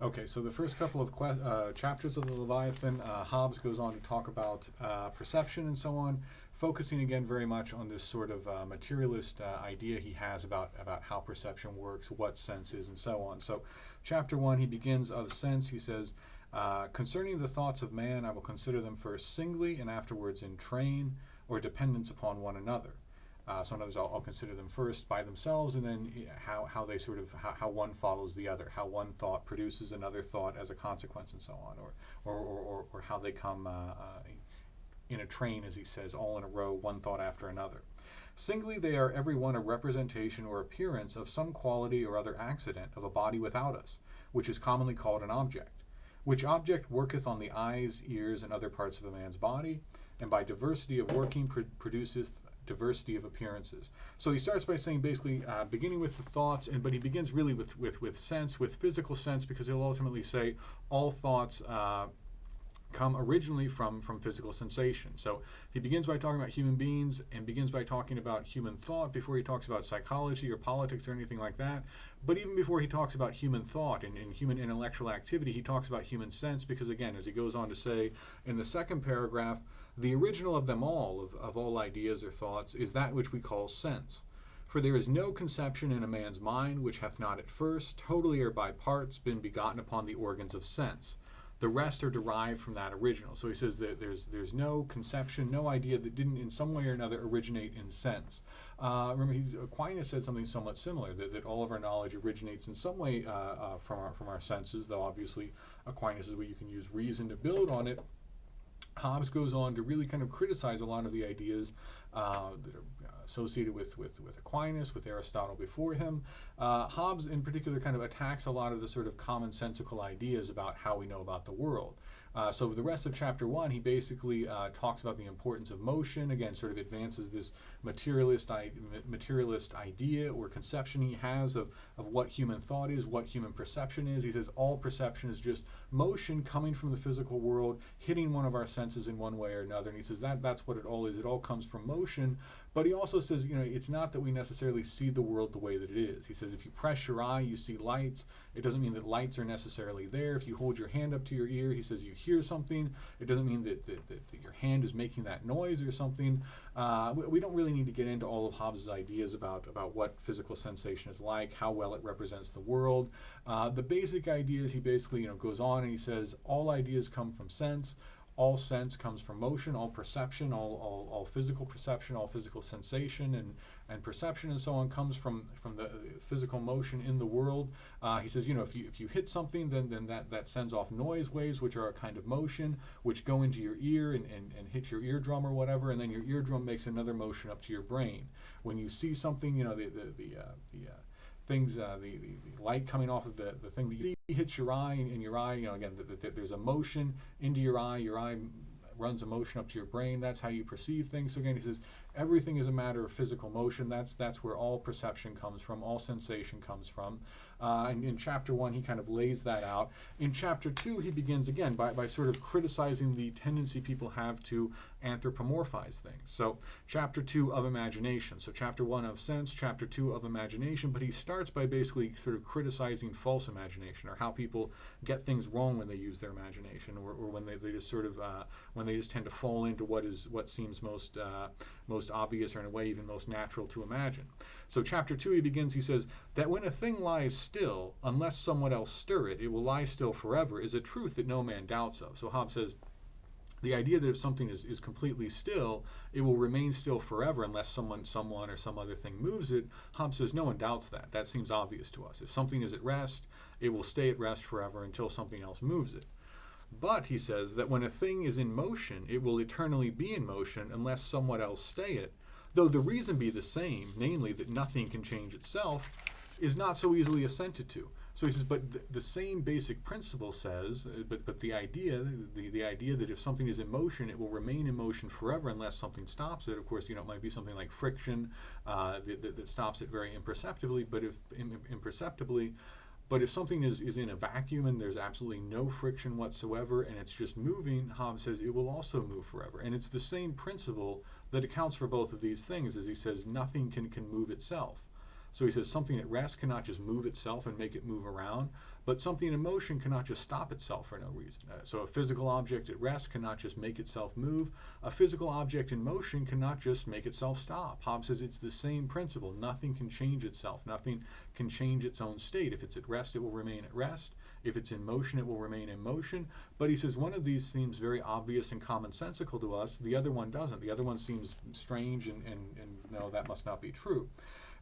Okay, so the first couple of chapters of the Leviathan, Hobbes goes on to talk about perception and so on, focusing again very much on this sort of materialist idea he has about how perception works, what sense is, and so on. So, chapter 1, he begins of sense. He says, concerning the thoughts of man, I will consider them first singly and afterwards in train or dependence upon one another. So in other words, I'll consider them first by themselves, and then how they sort of how one follows the other, how one thought produces another thought as a consequence, and so on, or how they come in a train, as he says, all in a row, one thought after another. Singly, they are every one a representation or appearance of some quality or other accident of a body without us, which is commonly called an object, which object worketh on the eyes, ears, and other parts of a man's body, and by diversity of working produceth diversity of appearances. So he starts by saying, basically, beginning with the thoughts, but he begins really with sense, with physical sense, because he'll ultimately say all thoughts come originally from physical sensation. So he begins by talking about human beings and begins by talking about human thought before he talks about psychology or politics or anything like that. But even before he talks about human thought and human intellectual activity, he talks about human sense, because again, as he goes on to say in the second paragraph, the original of them all, of all ideas or thoughts, is that which we call sense. For there is no conception in a man's mind which hath not at first, totally or by parts, been begotten upon the organs of sense. The rest are derived from that original. So he says that there's no conception, no idea that didn't in some way or another originate in sense. Remember, Aquinas said something somewhat similar, that all of our knowledge originates in some way from our senses, though obviously Aquinas is where you can use reason to build on it. Hobbes goes on to really kind of criticize a lot of the ideas that are associated with Aquinas, with Aristotle before him. Hobbes in particular kind of attacks a lot of the sort of commonsensical ideas about how we know about the world. So for the rest of chapter 1, he basically talks about the importance of motion, again sort of advances this materialist idea or conception he has of what human thought is, what human perception is. He says all perception is just motion coming from the physical world, hitting one of our senses in one way or another. And he says that's what it all is. It all comes from motion. But he also says, it's not that we necessarily see the world the way that it is. He says if you press your eye, you see lights. It doesn't mean that lights are necessarily there. If you hold your hand up to your ear, he says you hear something. It doesn't mean that your hand is making that noise or something. We don't really need to get into all of Hobbes' ideas about what physical sensation is like, how well it represents the world. The basic ideas, he basically goes on and he says all ideas come from sense. All sense comes from motion, all perception, all physical perception, all physical sensation and perception and so on comes from the physical motion in the world. He says, if you hit something, then that sends off noise waves, which are a kind of motion, which go into your ear and hit your eardrum or whatever, and then your eardrum makes another motion up to your brain. When you see something, things, the light coming off of the thing that you see hits your eye, and your eye, again, there's a motion into your eye runs a motion up to your brain. That's how you perceive things. So again, he says everything is a matter of physical motion. That's where all perception comes from, all sensation comes from. And in chapter 1, he kind of lays that out. In chapter 2, he begins again by sort of criticizing the tendency people have to anthropomorphize things. So chapter 2 of imagination. So chapter 1 of sense, chapter 2 of imagination. But he starts by basically sort of criticizing false imagination, or how people get things wrong when they use their imagination, or when they just sort of when they just tend to fall into what seems most obvious, or in a way even most natural to imagine. So chapter 2, he begins, he says, that when a thing lies still, unless someone else stir it, it will lie still forever, is a truth that no man doubts of. So Hobbes says, the idea that if something is completely still, it will remain still forever unless someone or some other thing moves it. Hobbes says no one doubts that. That seems obvious to us. If something is at rest, it will stay at rest forever until something else moves it. But he says that when a thing is in motion, it will eternally be in motion unless someone else stay it. Though the reason be the same, namely that nothing can change itself, is not so easily assented to. So he says, but the same basic principle says, but the idea that if something is in motion, it will remain in motion forever unless something stops it. Of course, it might be something like friction that stops it very imperceptibly. But if something is in a vacuum and there's absolutely no friction whatsoever and it's just moving, Hobbes says it will also move forever. And it's the same principle that accounts for both of these things, as he says nothing can move itself. So he says something at rest cannot just move itself and make it move around, But something in motion cannot just stop itself for no reason. So a physical object at rest cannot just make itself move. A physical object in motion cannot just make itself stop. Hobbes says it's the same principle. Nothing can change itself. Nothing can change its own state. If it's at rest, it will remain at rest. If it's in motion, it will remain in motion. But he says one of these seems very obvious and commonsensical to us. The other one doesn't. The other one seems strange and no, that must not be true.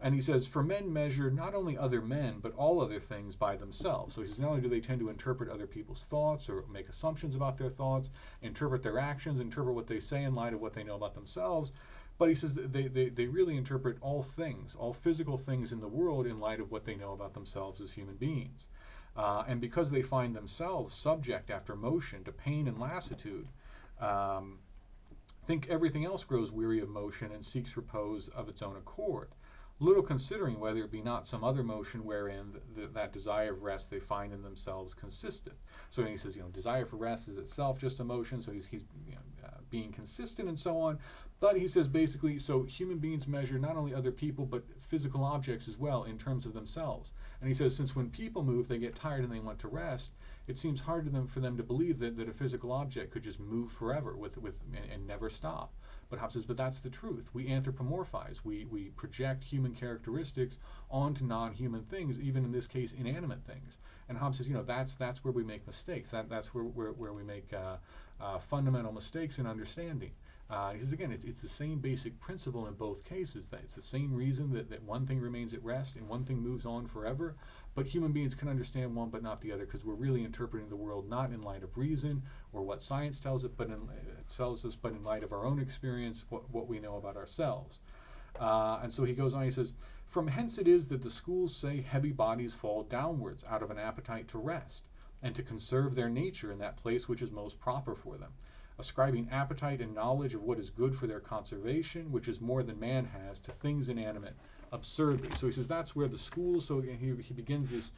And he says, for men measure not only other men, but all other things by themselves. So he says, not only do they tend to interpret other people's thoughts or make assumptions about their thoughts, interpret their actions, interpret what they say in light of what they know about themselves, but he says that they really interpret all things, all physical things in the world in light of what they know about themselves as human beings. And because they find themselves subject after motion to pain and lassitude, think everything else grows weary of motion and seeks repose of its own accord, little considering whether it be not some other motion wherein that desire of rest they find in themselves consisteth. So he says, desire for rest is itself just a motion, so he's being consistent and so on. But he says basically, so human beings measure not only other people, but physical objects as well in terms of themselves. And he says, since when people move, they get tired and they want to rest, it seems hard for them to believe that a physical object could just move forever and never stop. But Hobbes says, but that's the truth. We anthropomorphize. We project human characteristics onto non-human things, even in this case, inanimate things. And Hobbes says, that's where we make mistakes. That's where we make fundamental mistakes in understanding. He says, again, it's the same basic principle in both cases, that it's the same reason that one thing remains at rest and one thing moves on forever. But human beings can understand one but not the other, because we're really interpreting the world not in light of reason or what science tells us, but in light of our own experience, what we know about ourselves. And so he goes on, he says, from hence it is that the schools say heavy bodies fall downwards out of an appetite to rest, and to conserve their nature in that place which is most proper for them, ascribing appetite and knowledge of what is good for their conservation, which is more than man has, to things inanimate, absurdly. So he says that's where the schools, so he begins this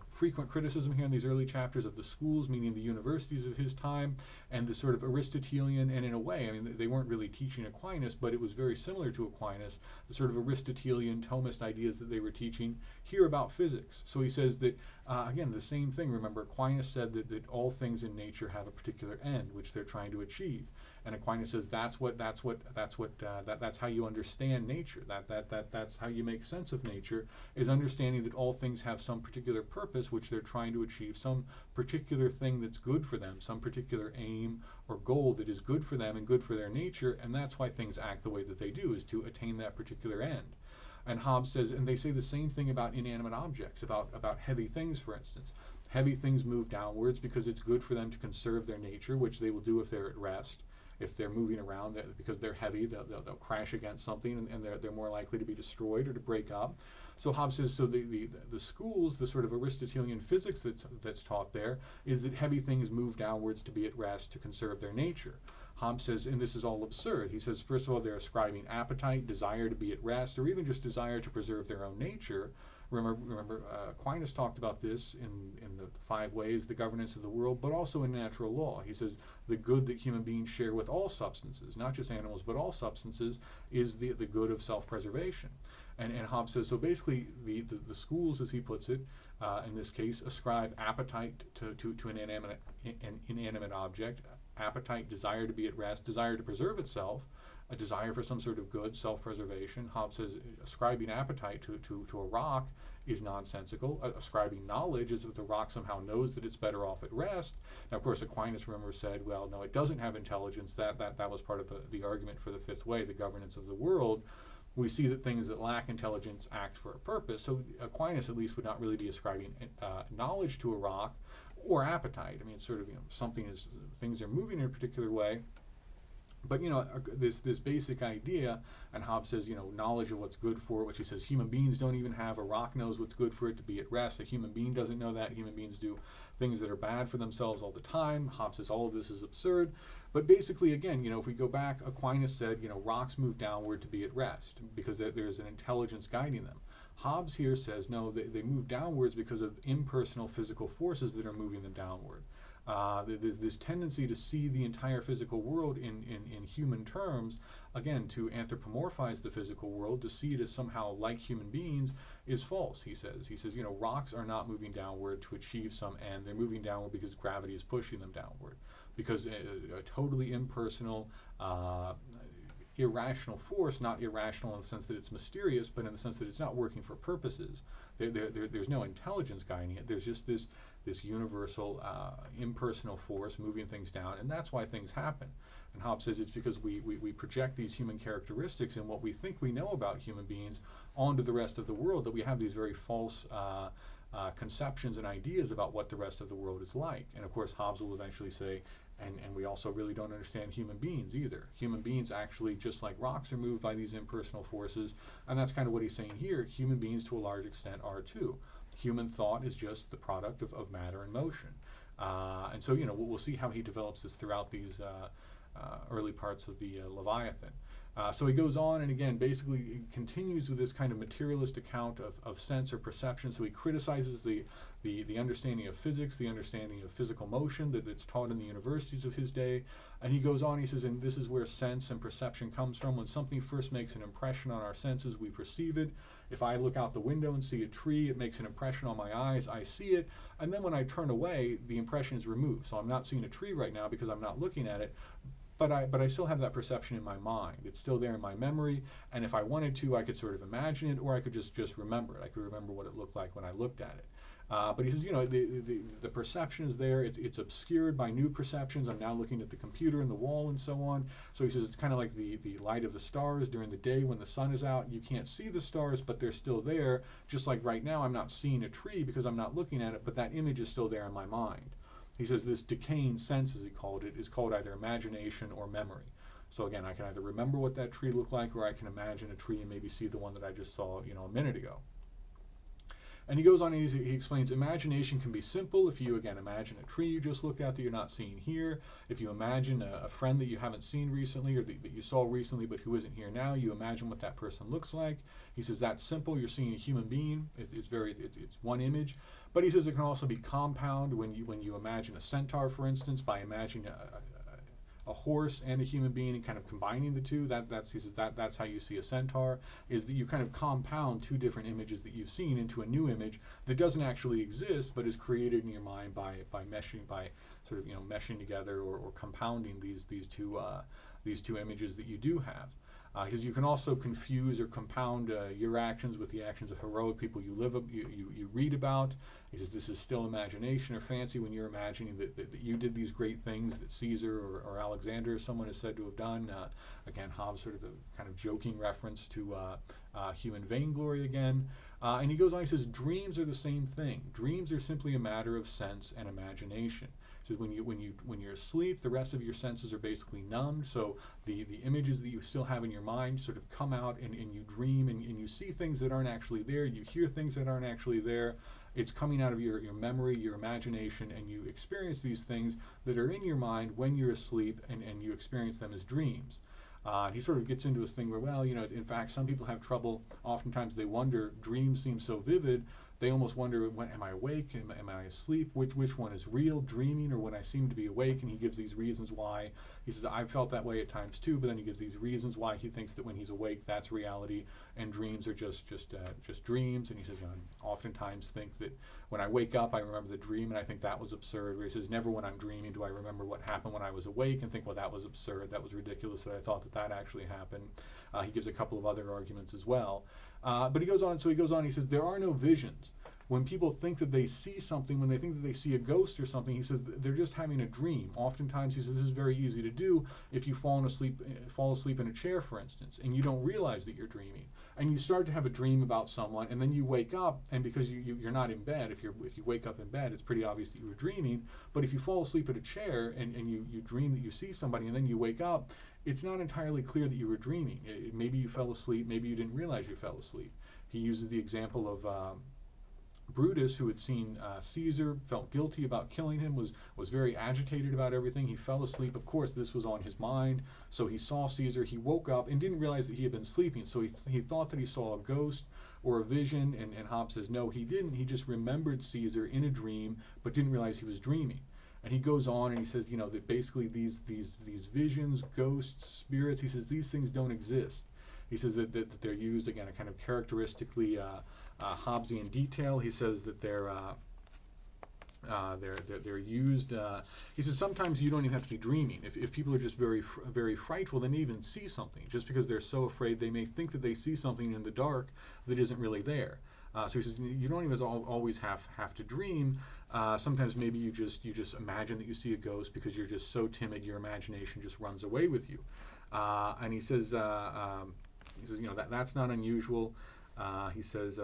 frequent criticism here in these early chapters of the schools, meaning the universities of his time, and the sort of Aristotelian, and in a way, they weren't really teaching Aquinas, but it was very similar to Aquinas, the sort of Aristotelian Thomist ideas that they were teaching here about physics. So he says that, again, the same thing. Remember, Aquinas said that all things in nature have a particular end, which they're trying to achieve. And Aquinas says that's how you understand nature. That's how you make sense of nature, is understanding that all things have some particular purpose which they're trying to achieve, some particular thing that's good for them, some particular aim or goal that is good for them and good for their nature, and that's why things act the way that they do, is to attain that particular end. And Hobbes says, and they say the same thing about inanimate objects, about heavy things, for instance. Heavy things move downwards because it's good for them to conserve their nature, which they will do if they're at rest. If they're moving around, because they're heavy, they'll crash against something, and they're more likely to be destroyed or to break up. So Hobbes says, so the schools, the sort of Aristotelian physics that's taught there, is that heavy things move downwards to be at rest, to conserve their nature. Hobbes says, and this is all absurd. He says, first of all, they're ascribing appetite, desire to be at rest, or even just desire to preserve their own nature. Remember, Aquinas talked about this in the 5 ways, the governance of the world, but also in natural law. He says the good that human beings share with all substances, not just animals, but all substances, is the good of self-preservation. And Hobbes says, so basically the schools, as he puts it, in this case, ascribe appetite to an inanimate object, appetite, desire to be at rest, desire to preserve itself, a desire for some sort of good, self-preservation. Hobbes says ascribing appetite to a rock is nonsensical. Ascribing knowledge is that the rock somehow knows that it's better off at rest. Now, of course, Aquinas, remember, said, well, no, it doesn't have intelligence. That was part of the argument for the 5th way, the governance of the world. We see that things that lack intelligence act for a purpose. So Aquinas, at least, would not really be ascribing knowledge to a rock or appetite. It's sort of, things are moving in a particular way. But, this basic idea, and Hobbes says, knowledge of what's good for it, which he says human beings don't even have. A rock knows what's good for it to be at rest. A human being doesn't know that. Human beings do things that are bad for themselves all the time. Hobbes says all of this is absurd. But basically, again, if we go back, Aquinas said, rocks move downward to be at rest because there's an intelligence guiding them. Hobbes here says, no, they move downwards because of impersonal physical forces that are moving them downward. There's this tendency to see the entire physical world in human terms, again, to anthropomorphize the physical world, to see it as somehow like human beings, is false, he says. He says, rocks are not moving downward to achieve some end. They're moving downward because gravity is pushing them downward. Because a totally impersonal, irrational force, not irrational in the sense that it's mysterious, but in the sense that it's not working for purposes. There's no intelligence guiding it. There's just this universal, impersonal force moving things down, and that's why things happen. And Hobbes says it's because we project these human characteristics and what we think we know about human beings onto the rest of the world, that we have these very false conceptions and ideas about what the rest of the world is like. And of course, Hobbes will eventually say, and we also really don't understand human beings either. Human beings actually, just like rocks, are moved by these impersonal forces, and that's kind of what he's saying here. Human beings, to a large extent, are too. Human thought is just the product of matter and motion. And so, we'll see how he develops this throughout these early parts of the Leviathan. So he goes on and again basically continues with this kind of materialist account of sense or perception. So he criticizes the understanding of physics, the understanding of physical motion that's taught in the universities of his day. And he goes on, he says, and this is where sense and perception comes from. When something first makes an impression on our senses, we perceive it. If I look out the window and see a tree, it makes an impression on my eyes, I see it. And then when I turn away, the impression is removed. So I'm not seeing a tree right now because I'm not looking at it. But I still have that perception in my mind. It's still there in my memory, and if I wanted to, I could sort of imagine it, or I could just remember it. I could remember what it looked like when I looked at it. But he says, the perception is there. It's obscured by new perceptions. I'm now looking at the computer and the wall and so on. So he says it's kind of like the light of the stars during the day when the sun is out. You can't see the stars, but they're still there. Just like right now, I'm not seeing a tree because I'm not looking at it, but that image is still there in my mind. He says this decaying sense, as he called it, is called either imagination or memory. So again, I can either remember what that tree looked like, or I can imagine a tree and maybe see the one that I just saw, a minute ago. And he goes on, and he explains imagination can be simple. If you, again, imagine a tree you just looked at that you're not seeing here. If you imagine a friend that you haven't seen recently, or that you saw recently but who isn't here now, you imagine what that person looks like. He says that's simple. You're seeing a human being. It's one image. But he says it can also be compound when you imagine a centaur, for instance, by imagining a horse and a human being and kind of combining the two. He says that's how you see a centaur, is that you kind of compound two different images that you've seen into a new image that doesn't actually exist but is created in your mind by meshing together or compounding these two images that you do have. He says you can also confuse or compound your actions with the actions of heroic people you read about. He says this is still imagination or fancy when you're imagining that you did these great things that Caesar or Alexander, someone is said to have done. Again, Hobbes sort of a kind of joking reference to human vainglory again. And he goes on, he says dreams are the same thing. Dreams are simply a matter of sense and imagination. So when you're asleep, the rest of your senses are basically numbed. So the images that you still have in your mind sort of come out, and you dream, and you see things that aren't actually there. You hear things that aren't actually there. It's coming out of your memory, your imagination, and you experience these things that are in your mind when you're asleep, and you experience them as dreams. He sort of gets into this thing where, in fact, some people have trouble. Oftentimes they wonder, dreams seem so vivid, they almost wonder, am I awake? Am I asleep? Which one is real, dreaming, or when I seem to be awake? And he gives these reasons why. He says, I've felt that way at times too, but then he gives these reasons why he thinks that when he's awake, that's reality, and dreams are just dreams. And he says, I oftentimes think that when I wake up, I remember the dream, and I think that was absurd. Where he says, never when I'm dreaming do I remember what happened when I was awake and think, well, that was absurd, that was ridiculous, that I thought that actually happened. He gives a couple of other arguments as well. But he goes on, he says, there are no visions. When people think that they see something, when they think that they see a ghost or something, he says they're just having a dream. Oftentimes, he says, this is very easy to do if you fall asleep in a chair, for instance, and you don't realize that you're dreaming. And you start to have a dream about someone, and then you wake up, and because you're not in bed, if you wake up in bed, it's pretty obvious that you were dreaming. But if you fall asleep in a chair and you dream that you see somebody, and then you wake up, it's not entirely clear that you were dreaming. Maybe you fell asleep, maybe you didn't realize you fell asleep. He uses the example of Brutus, who had seen Caesar, felt guilty about killing him, was very agitated about everything. He fell asleep. Of course, this was on his mind. So he saw Caesar. He woke up and didn't realize that he had been sleeping. So he thought that he saw a ghost or a vision. And Hobbes says, no, he didn't. He just remembered Caesar in a dream, but didn't realize he was dreaming. And he goes on and he says, that basically these visions, ghosts, spirits, he says these things don't exist. He says that they're used, again, a kind of characteristically Hobbesian detail. He says that they're used. He says sometimes you don't even have to be dreaming. If people are just very frightful, they may even see something. Just because they're so afraid, they may think that they see something in the dark that isn't really there. So he says you don't even always have to dream. Sometimes maybe you just imagine that you see a ghost because you're just so timid, your imagination just runs away with you. And he says that's not unusual. He says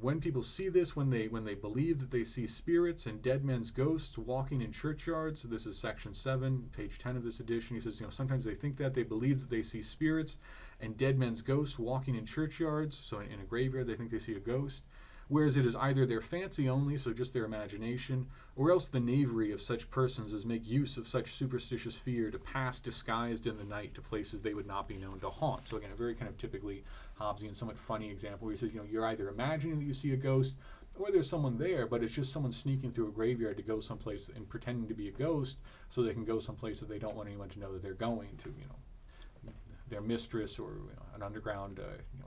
when people see this, when they believe that they see spirits and dead men's ghosts walking in churchyards. So this is section 7, page 10 of this edition. He says sometimes they think that they believe that they see spirits and dead men's ghosts walking in churchyards. So in a graveyard, they think they see a ghost. Whereas it is either their fancy only, so just their imagination, or else the knavery of such persons as make use of such superstitious fear to pass disguised in the night to places they would not be known to haunt. So again, a very kind of typically Hobbesian, somewhat funny example where he says, you're either imagining that you see a ghost, or there's someone there, but it's just someone sneaking through a graveyard to go someplace and pretending to be a ghost so they can go someplace that they don't want anyone to know that they're going to, their mistress or an underground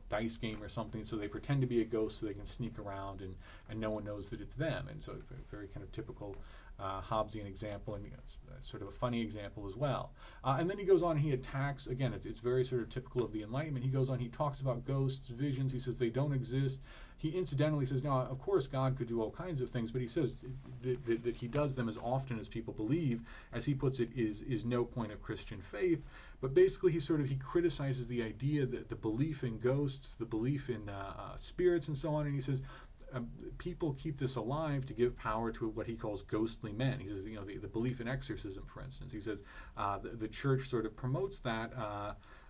dice game or something, so they pretend to be a ghost so they can sneak around and no one knows that it's them. And so it's a very kind of typical Hobbesian example, and it's sort of a funny example as well. And then he goes on and he attacks, again, it's very sort of typical of the Enlightenment. He goes on, he talks about ghosts, visions, he says they don't exist. He incidentally says, now, of course, God could do all kinds of things, but he says that he does them as often as people believe. As he puts it, is no point of Christian faith. But basically, he criticizes the idea that the belief in ghosts, the belief in spirits, and so on. And he says people keep this alive to give power to what he calls ghostly men. He says, the belief in exorcism, for instance. He says the church sort of promotes that.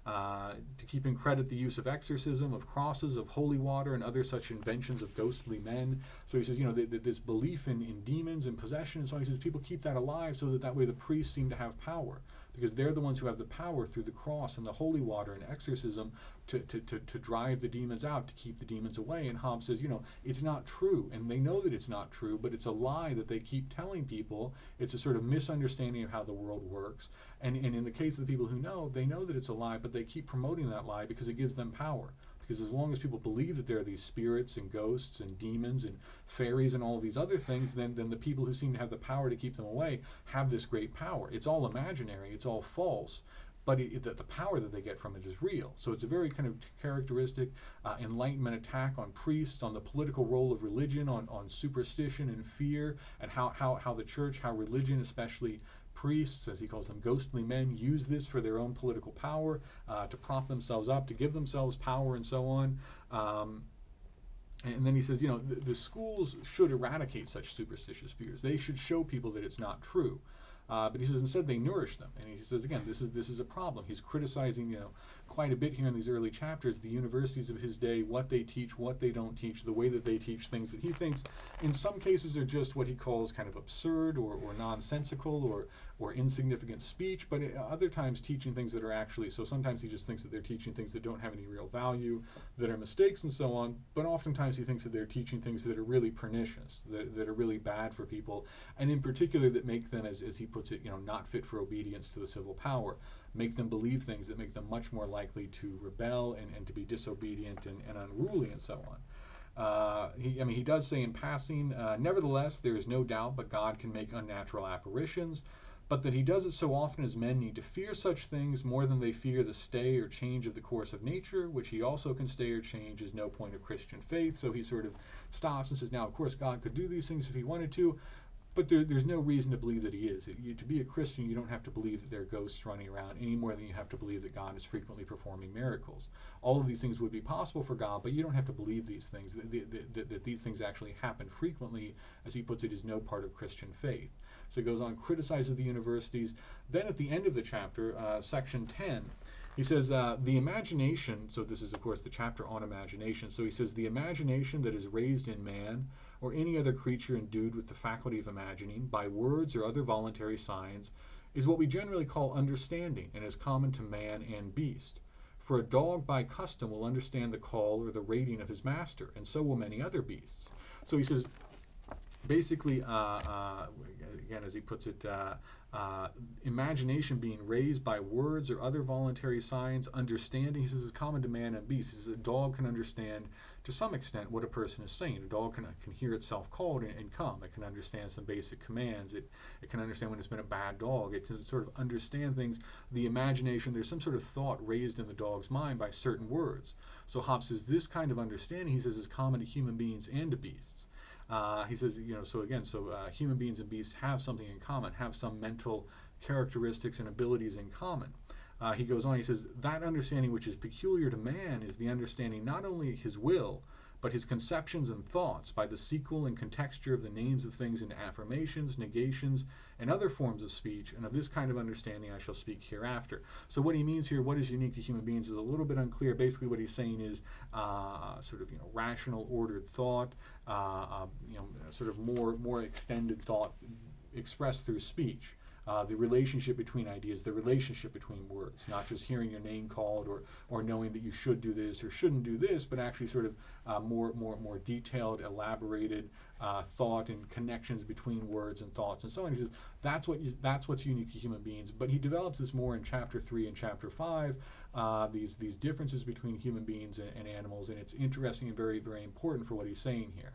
To keep in credit the use of exorcism, of crosses, of holy water, and other such inventions of ghostly men. So he says, this belief in demons and possession, and so on. He says people keep that alive so that way the priests seem to have power, because they're the ones who have the power through the cross and the holy water and exorcism to drive the demons out, to keep the demons away. And Hobbes says, it's not true, and they know that it's not true, but it's a lie that they keep telling people. It's a sort of misunderstanding of how the world works. And in the case of the people who know, they know that it's a lie, but they keep promoting that lie because it gives them power. Because as long as people believe that there are these spirits and ghosts and demons and fairies and all of these other things, then the people who seem to have the power to keep them away have this great power. It's all imaginary, it's all false, but the power that they get from it is real. So it's a very kind of characteristic Enlightenment attack on priests, on the political role of religion, on superstition and fear, and how the church, how religion, especially priests, as he calls them, ghostly men, use this for their own political power, to prop themselves up, to give themselves power, and so on. And then he says, the schools should eradicate such superstitious fears. They should show people that it's not true. But he says instead they nourish them. And he says, again, this is a problem. He's criticizing, quite a bit here in these early chapters, the universities of his day, what they teach, what they don't teach, the way that they teach things that he thinks in some cases are just what he calls kind of absurd or nonsensical or insignificant speech, but other times teaching things that are actually, so sometimes he just thinks that they're teaching things that don't have any real value, that are mistakes and so on, but oftentimes he thinks that they're teaching things that are really pernicious, that are really bad for people, and in particular that make them, as he puts it, not fit for obedience to the civil power, make them believe things that make them much more likely to rebel and to be disobedient and unruly and so on. He does say in passing, nevertheless, there is no doubt but God can make unnatural apparitions, but that he does it so often as men need to fear such things more than they fear the stay or change of the course of nature, which he also can stay or change, is no point of Christian faith. So he sort of stops and says, now, of course, God could do these things if he wanted to, but there's no reason to believe that he is. To be a Christian, you don't have to believe that there are ghosts running around any more than you have to believe that God is frequently performing miracles. All of these things would be possible for God, but you don't have to believe these things. That these things actually happen frequently, as he puts it, is no part of Christian faith. So he goes on, criticizes the universities. Then at the end of the chapter, section 10, he says, the imagination, so this is, of course, the chapter on imagination. So he says, the imagination that is raised in man or any other creature endued with the faculty of imagining by words or other voluntary signs is what we generally call understanding and is common to man and beast. For a dog by custom will understand the call or the rating of his master, and so will many other beasts. So he says, basically, again, as he puts it, imagination being raised by words or other voluntary signs, understanding, he says, is common to man and beast. He says a dog can understand to some extent what a person is saying. A dog can hear itself called and come. It can understand some basic commands. It can understand when it's been a bad dog. It can sort of understand things. The imagination, there's some sort of thought raised in the dog's mind by certain words. So Hobbes says this kind of understanding, he says, is common to human beings and to beasts. He says, human beings and beasts have something in common, have some mental characteristics and abilities in common. He goes on, he says, that understanding which is peculiar to man is the understanding not only his will, but his conceptions and thoughts by the sequel and contexture of the names of things in affirmations, negations, and other forms of speech, and of this kind of understanding I shall speak hereafter. So what he means here, what is unique to human beings, is a little bit unclear. Basically what he's saying is rational, ordered thought, sort of more extended thought expressed through speech. The relationship between ideas, the relationship between words, not just hearing your name called or knowing that you should do this or shouldn't do this, but actually sort of more detailed, elaborated thought and connections between words and thoughts and so on. He says that's what's unique to human beings. But he develops this more in chapter 3 and chapter 5. These differences between human beings and animals, and it's interesting and very, very important for what he's saying here.